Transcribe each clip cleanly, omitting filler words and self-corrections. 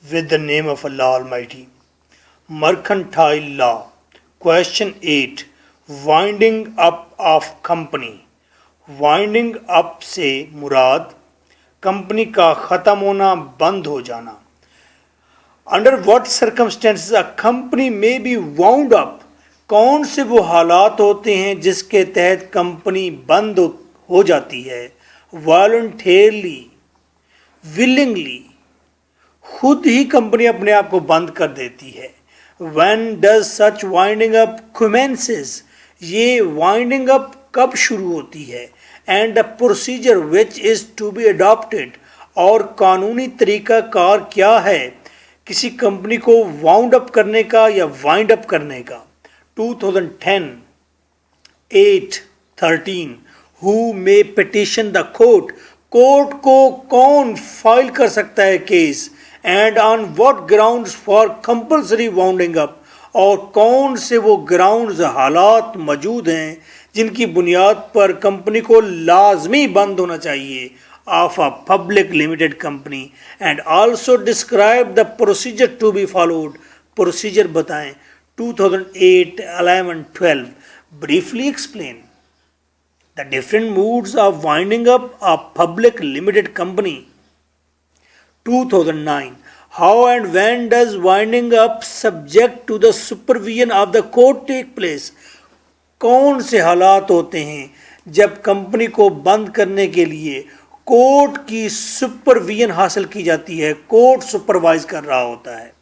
with the name of Allah Almighty. Mercantile Law. Question 8. Winding up of company. Winding up से मुराद company का ख़त्म होना, बंद हो जाना. Under what circumstances a company में बी वाउंड अप. कौन से वो हालात होते हैं जिसके तहत कंपनी बंद हो जाती है? वॉलंटरली, विलिंगली, खुद ही कंपनी अपने आप को बंद कर देती है. When does such winding up commences. ये वाइंडिंग अप कब शुरू होती है? And the procedure which is to be adopted. और कानूनी तरीका कार क्या है किसी कंपनी को वाउंड अप करने का या वाइंड अप करने का? 2010 8-13. Who may petition the court. Court को कौन फाइल कर सकता है case? And on what grounds for compulsory wounding up. और कौन से वो ग्राउंड्स, हालात मौजूद हैं जिनकी बुनियाद पर कंपनी को लाजमी बंद होना चाहिए of a public limited company. And also describe the procedure to be followed. Procedure बताएं. 2008 11 12. Briefly explain the different moods of winding up a public limited company. 2009. How and when does winding up subject to the supervision of the court take place? कौन से हालात होते हैं जब company को बंद करने के लिए कोर्ट की सुपरविजन हासिल की जाती है, कोर्ट सुपरवाइज कर रहा होता है.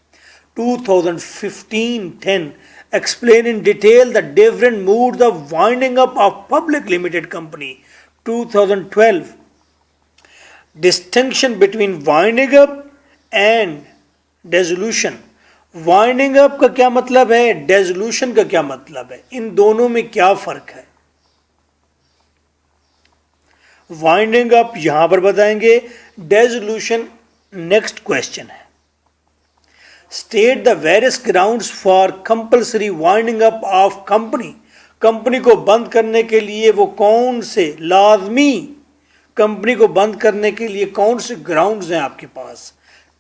2015-10. Explain in detail the different moods of winding up of public limited company. 2012. Distinction between winding up and dissolution. Winding up का क्या मतलब है, डेसोल्यूशन का क्या मतलब है, इन दोनों में क्या फर्क है? वाइंडिंग अप यहां पर बताएंगे, डेसोल्यूशन नेक्स्ट क्वेश्चन है. State the various grounds for compulsory winding up of company. Company को बंद करने के लिए वो कौन से लाजमी, कंपनी को बंद करने के लिए कौन से ग्राउंड्स हैं आपके पास?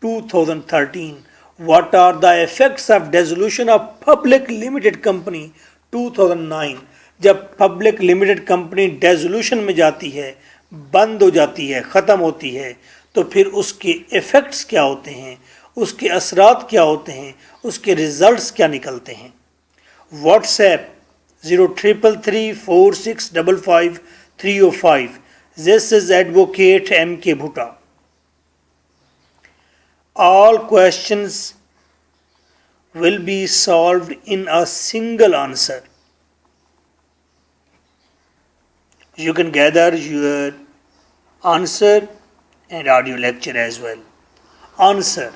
2013. What are the effects of dissolution of public limited company? 2009. जब पब्लिक लिमिटेड कंपनी डेसोल्यूशन में जाती है, बंद हो जाती है, ख़त्म होती है, तो फिर उसके इफ़ेक्ट्स क्या होते हैं, उसके असरात क्या होते हैं, उसके रिज़ल्ट्स क्या निकलते हैं? WhatsApp 03334655 This is Advocate M.K. Bhutta. All questions will be solved in a single answer. You can gather your answer and audio lecture as well. Answer.